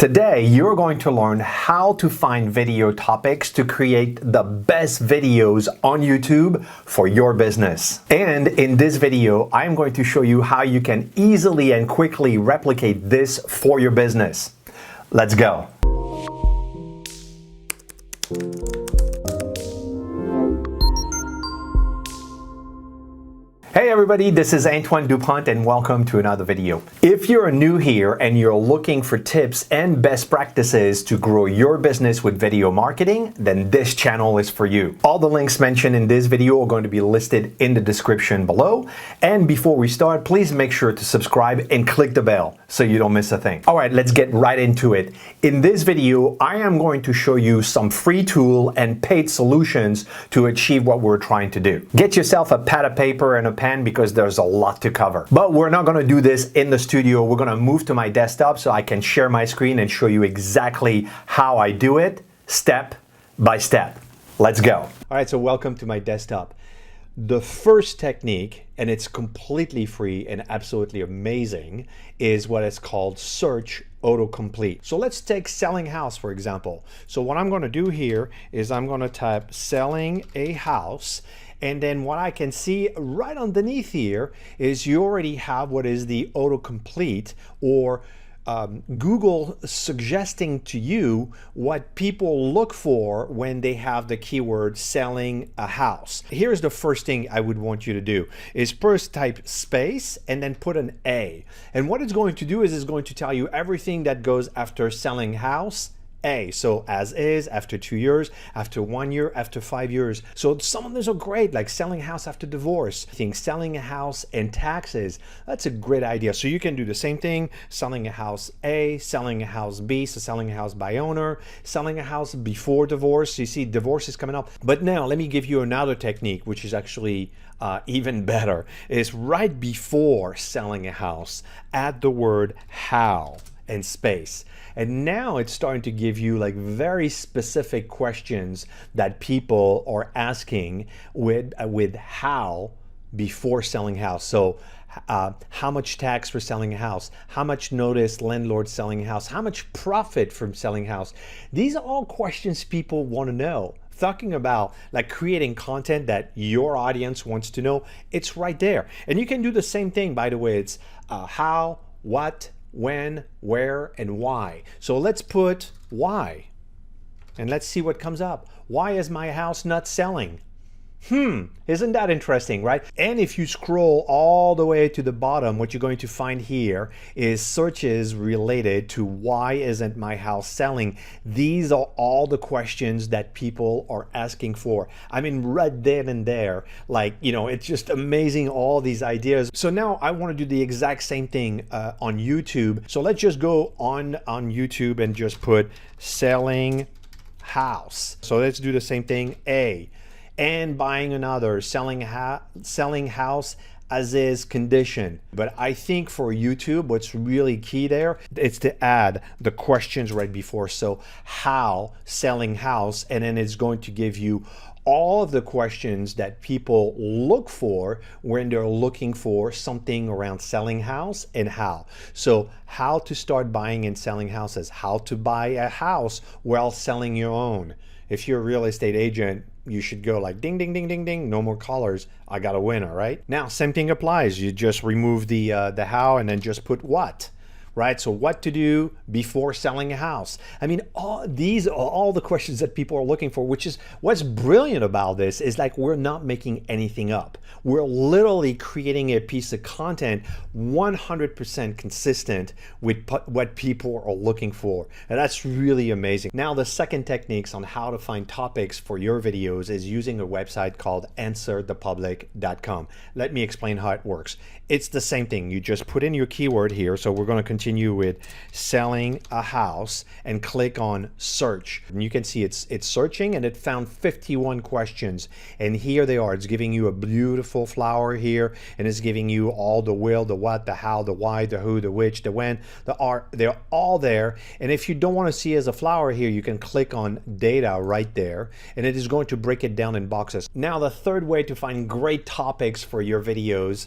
Today, you're going to learn how to find video topics to create the best videos on YouTube for your business. And in this video, I'm going to show you how you can easily and quickly replicate this for your business. Let's go. Hey everybody, this is Antoine Dupont and welcome to another video. If you're new here and you're looking for tips and best practices to grow your business with video marketing, then this channel is for you. All the links mentioned in this video are going to be listed in the description below. And before we start, please make sure to subscribe and click the bell so you don't miss a thing. All right, let's get right into it. In this video, I am going to show you some free tool and paid solutions to achieve what we're trying to do. Get yourself a pad of paper and a pen because there's a lot to cover. But we're not going to do this in the studio. We're going to move to my desktop so I can share my screen and show you exactly how I do it step by step. Let's go. All right, so welcome to my desktop. The first technique, and it's completely free and absolutely amazing, is what is called search autocomplete. So let's take selling house, for example. So what I'm going to do here is I'm going to type selling a house. And then what I can see right underneath here is you already have what is the autocomplete, or Google suggesting to you what people look for when they have the keyword selling a house. Here's the first thing I would want you to do is first type space and then put an A. And what it's going to do is it's going to tell you everything that goes after selling house. A. So as is, after 2 years, after 1 year, after 5 years. So some of those are great, like selling a house after divorce. I think selling a house and taxes, that's a great idea. So you can do the same thing, selling a house A, selling a house B, so selling a house by owner, selling a house before divorce. You see, divorce is coming up. But now let me give you another technique, which is actually even better, is right before selling a house, add the word how and space. And now it's starting to give you like very specific questions that people are asking with how before selling house. So how much tax for selling a house? How much notice landlord selling a house? How much profit from selling a house? These are all questions people want to know. Talking about like creating content that your audience wants to know, it's right there. And you can do the same thing, by the way. It's how, what, when, where, and why. So let's put why, and let's see what comes up. Why is my house not selling? Isn't that interesting, right? And if you scroll all the way to the bottom, what you're going to find here is searches related to why isn't my house selling. These are all the questions that people are asking for. I mean, right then and there, like, you know, it's just amazing, all these ideas. So now I want to do the exact same thing on YouTube. So let's just go on YouTube and just put selling house. So let's do the same thing, A. And buying another, selling house as is condition. But I think for YouTube, what's really key there is to add the questions right before. So how, selling house, and then it's going to give you all of the questions that people look for when they're looking for something around selling house and how. So how to start buying and selling houses, how to buy a house while selling your own. If you're a real estate agent, you should go like ding, ding, ding, ding, ding, no more callers, I got a winner, right? Now, same thing applies. You just remove the how and then just put what, right? So what to do before selling a house. I mean, these are all the questions that people are looking for, which is what's brilliant about this is like we're not making anything up. We're literally creating a piece of content 100% consistent with what people are looking for. And that's really amazing. Now, the second techniques on how to find topics for your videos is using a website called answerthepublic.com. Let me explain how it works. It's the same thing. You just put in your keyword here. So we're going to continue with selling a house and click on search. And you can see it's searching and it found 51 questions. And here they are. It's giving you a beautiful flower here, and it's giving you all the will, the what, the how, the why, the who, the which, the when, the are. They're all there. And if you don't want to see as a flower here, you can click on data right there, and it is going to break it down in boxes. Now, the third way to find great topics for your videos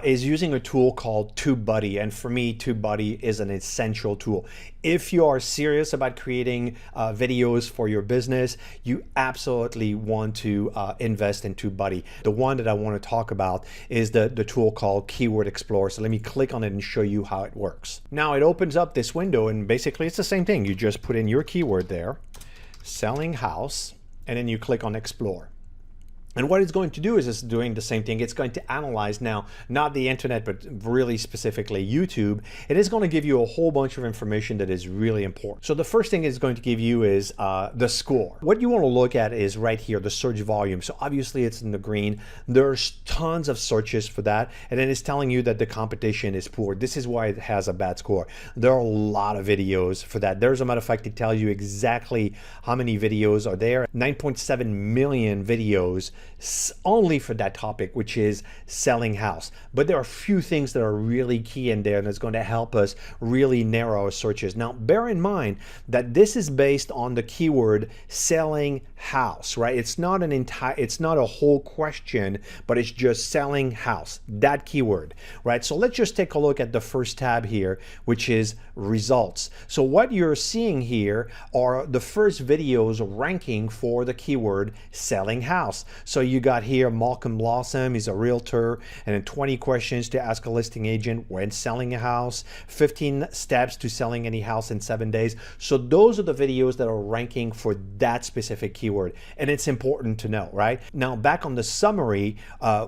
is using a tool called TubeBuddy. And for me, TubeBuddy TubeBuddy is an essential tool. If you are serious about creating videos for your business, you absolutely want to invest in TubeBuddy. The one that I want to talk about is the tool called Keyword Explorer. So let me click on it and show you how it works. Now it opens up this window, and basically it's the same thing. You just put in your keyword there, selling house, and then you click on Explore. And what it's going to do is it's doing the same thing. It's going to analyze now, not the internet, but really specifically YouTube. It is going to give you a whole bunch of information that is really important. So the first thing it's going to give you is the score. What you want to look at is right here, the search volume. So obviously it's in the green. There's tons of searches for that. And then it's telling you that the competition is poor. This is why it has a bad score. There are a lot of videos for that. There's a matter of fact, it tells you exactly how many videos are there. 9.7 million videos only for that topic, which is selling house. But there are a few things that are really key in there, and it's going to help us really narrow our searches. Now, bear in mind that this is based on the keyword selling house, right? It's not a whole question, but it's just selling house, that keyword, right? So let's just take a look at the first tab here, which is results. So what you're seeing here are the first videos ranking for the keyword selling house. So you got here Malcolm Blossom, he's a realtor, and then 20 questions to ask a listing agent when selling a house, 15 steps to selling any house in 7 days. So those are the videos that are ranking for that specific keyword, and it's important to know, right? Now back on the summary,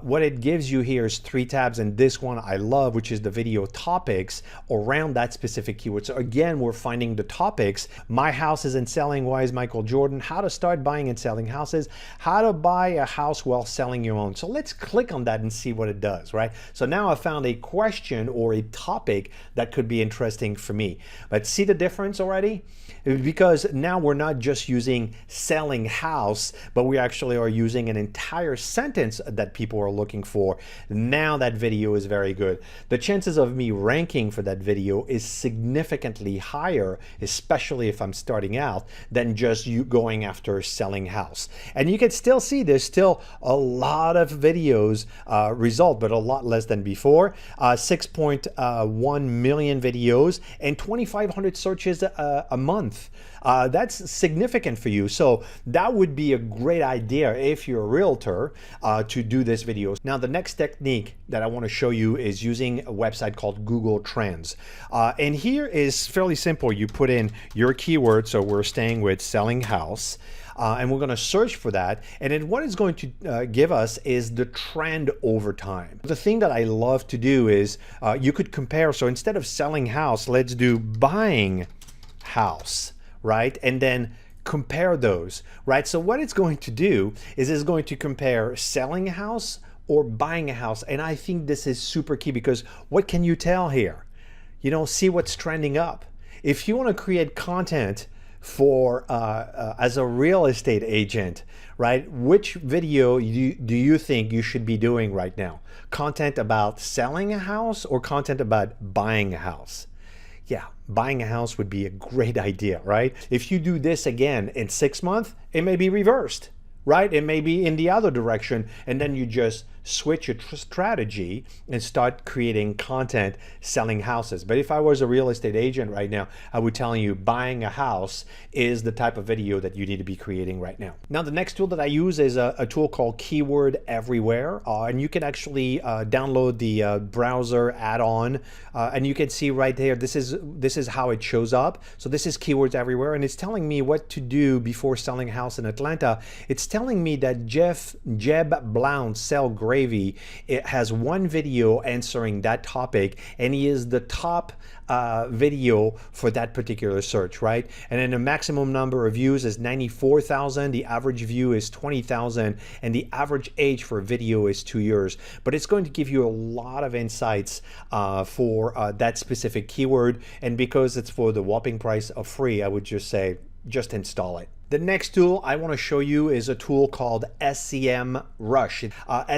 what it gives you here is 3 tabs, and this one I love, which is the video topics around that specific keyword. So again, we're finding the topics. My house isn't selling, why is Michael Jordan? How to start buying and selling houses, how to buy a house while selling your own. So let's click on that and see what it does, right? So now I found a question or a topic that could be interesting for me. But see the difference already? Because now we're not just using selling house, but we actually are using an entire sentence that people are looking for. Now that video is very good. The chances of me ranking for that video is significantly higher, especially if I'm starting out, than just you going after selling house. And you can still see there's still a lot of videos result, but a lot less than before. 6.1 million videos and 2,500 searches a month. That's significant for you. So that would be a great idea if you're a realtor to do this video. Now, the next technique that I want to show you is using a website called Google Trends. And here is fairly simple. You put in your keyword. So we're staying with selling house. And we're going to search for that. And then what it's going to give us is the trend over time. The thing that I love to do is you could compare. So instead of selling house, let's do buying house, right? And then compare those, right? So what it's going to do is it's going to compare selling a house or buying a house. And I think this is super key, because what can you tell here? You know, see what's trending up. If you want to create content for as a real estate agent, right? Which video do you think you should be doing right now? Content about selling a house or content about buying a house? Yeah, buying a house would be a great idea, right? If you do this again in 6 months, it may be reversed, right? It may be in the other direction, and then you just switch your strategy and start creating content selling houses. But if I was a real estate agent right now, I would tell you buying a house is the type of video that you need to be creating right now. Now, the next tool that I use is a tool called Keyword Everywhere. And you can actually download the browser add-on, and you can see right there, this is how it shows up. So this is Keywords Everywhere, and it's telling me what to do before selling a house in Atlanta. It's telling me that Jeb Blount sell gravy. It has one video answering that topic, and he is the top video for that particular search, right? And then the maximum number of views is 94,000, the average view is 20,000, and the average age for a video is 2 years. But it's going to give you a lot of insights for that specific keyword, and because it's for the whopping price of free, I would just say just install it. The next tool I want to show you is a tool called SEM Rush.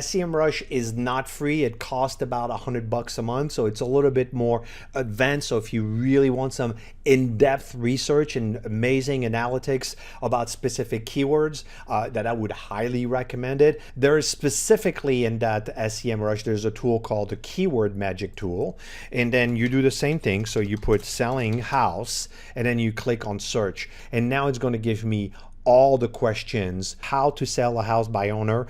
SEM Rush is not free. It costs about $100 a month, so it's a little bit more advanced. So if you really want some in-depth research and amazing analytics about specific keywords, that I would highly recommend it. There is specifically in that SEM Rush, there's a tool called the Keyword Magic tool, and then you do the same thing. So you put selling house, and then you click on search, and now it's going to give me all the questions, how to sell a house by owner.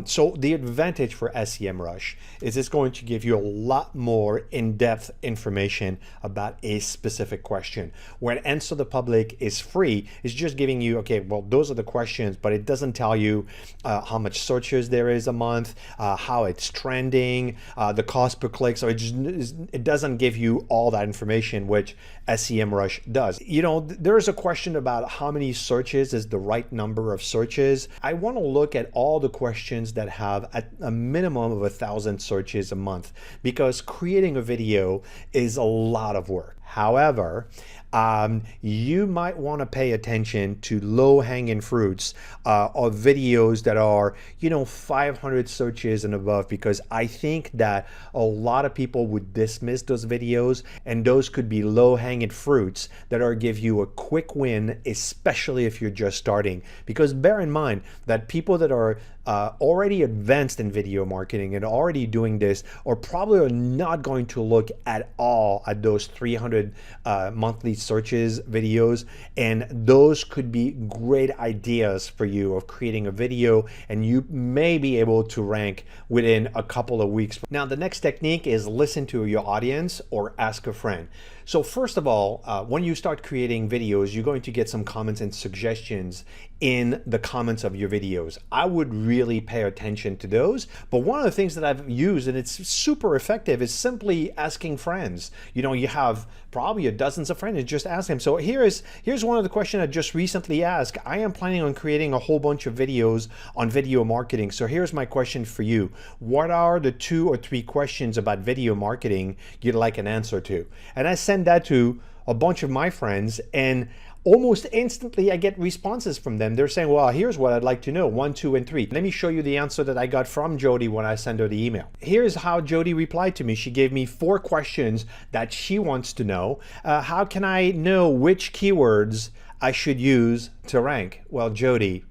So the advantage for SEM Rush is it's going to give you a lot more in-depth information about a specific question. Where Answer the Public is free, it's just giving you, okay, well, those are the questions, but it doesn't tell you how much searches there is a month, how it's trending, the cost per click. So it doesn't give you all that information, which SEM Rush does. You know, there's a question about how many searches is the right number of searches. I want to look at all the questions that have at a minimum of 1,000 searches a month, because creating a video is a lot of work. However, you might want to pay attention to low-hanging fruits of videos that are, 500 searches and above, because I think that a lot of people would dismiss those videos, and those could be low-hanging fruits that are give you a quick win, especially if you're just starting. Because bear in mind that people that are already advanced in video marketing and already doing this are probably not going to look at all at those 300 monthly searches videos, and those could be great ideas for you of creating a video, and you may be able to rank within a couple of weeks. Now, the next technique is listen to your audience or ask a friend. So first of all, when you start creating videos, you're going to get some comments and suggestions in the comments of your videos. I would really pay attention to those. But one of the things that I've used, and it's super effective, is simply asking friends. You have probably dozens of friends, and just ask them. So here's one of the questions I just recently asked. I am planning on creating a whole bunch of videos on video marketing. So here's my question for you. What are the 2 or 3 questions about video marketing you'd like an answer to? And I send that to a bunch of my friends, and almost instantly I get responses from them. They're saying, well, here's what I'd like to know, 1, 2, and 3. Let me show you the answer that I got from Jody when I sent her the email. Here's how Jody replied to me. She gave me 4 questions that she wants to know. How can I know which keywords I should use to rank? Well, Jody,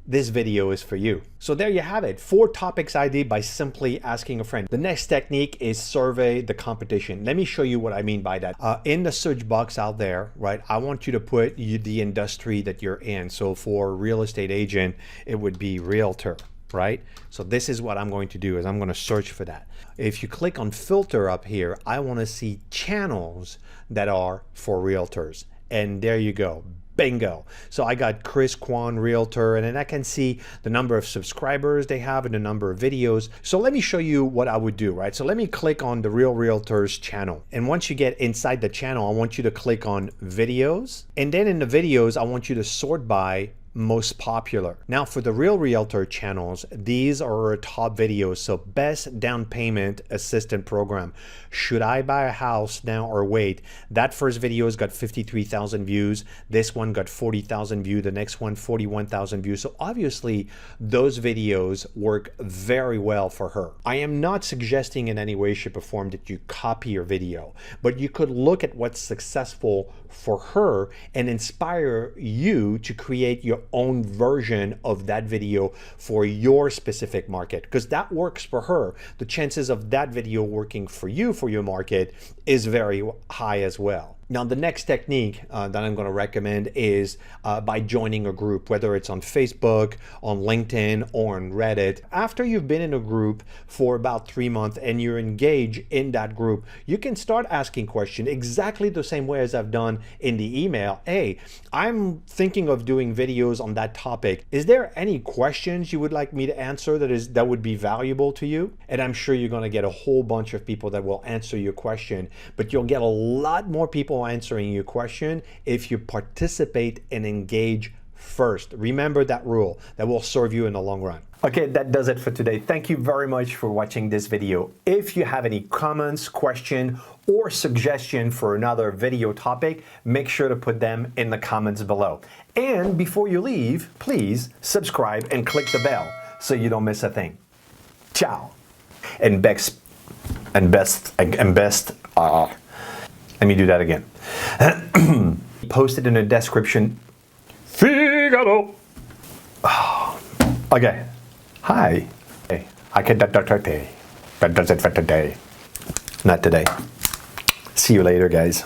this video is for you. So there you have it, 4 topics ID by simply asking a friend. The next technique is survey the competition. Let me show you what I mean by that. In the search box out there, right, I want you to put the industry that you're in. So for real estate agent, it would be realtor, right? So this is what I'm going to do, is I'm going to search for that. If you click on filter up here, I want to see channels that are for realtors. And there you go. Bingo. So I got Chris Kwan Realtor, and then I can see the number of subscribers they have and the number of videos. So let me show you what I would do, right? So let me click on the Real Realtors channel. And once you get inside the channel, I want you to click on videos. And then in the videos, I want you to sort by most popular. Now for the Real Realtor channels, these are our top videos. So best down payment assistant program. Should I buy a house now or wait? That first video has got 53,000 views. This one got 40,000 views. The next one, 41,000 views. So obviously those videos work very well for her. I am not suggesting in any way, shape, or form that you copy your video, but you could look at what's successful for her and inspire you to create your own version of that video for your specific market, because that works for her. The chances of that video working for you, for your market, is very high as well. Now, the next technique that I'm going to recommend is by joining a group, whether it's on Facebook, on LinkedIn, or on Reddit. After you've been in a group for about 3 months and you're engaged in that group, you can start asking questions exactly the same way as I've done in the email. Hey, I'm thinking of doing videos on that topic. Is there any questions you would like me to answer that would be valuable to you? And I'm sure you're going to get a whole bunch of people that will answer your question, but you'll get a lot more people answering your question if you participate and engage first. Remember that rule. That will serve you in the long run. Okay, that does it for today. Thank you very much for watching this video. If you have any comments, question, or suggestion for another video topic, make sure to put them in the comments below. And before you leave, please subscribe and click the bell so you don't miss a thing. Ciao. And best, let me do that again. Post it in the description. Figaro. Okay. Hi. I can that does it for today. Not today. See you later, guys.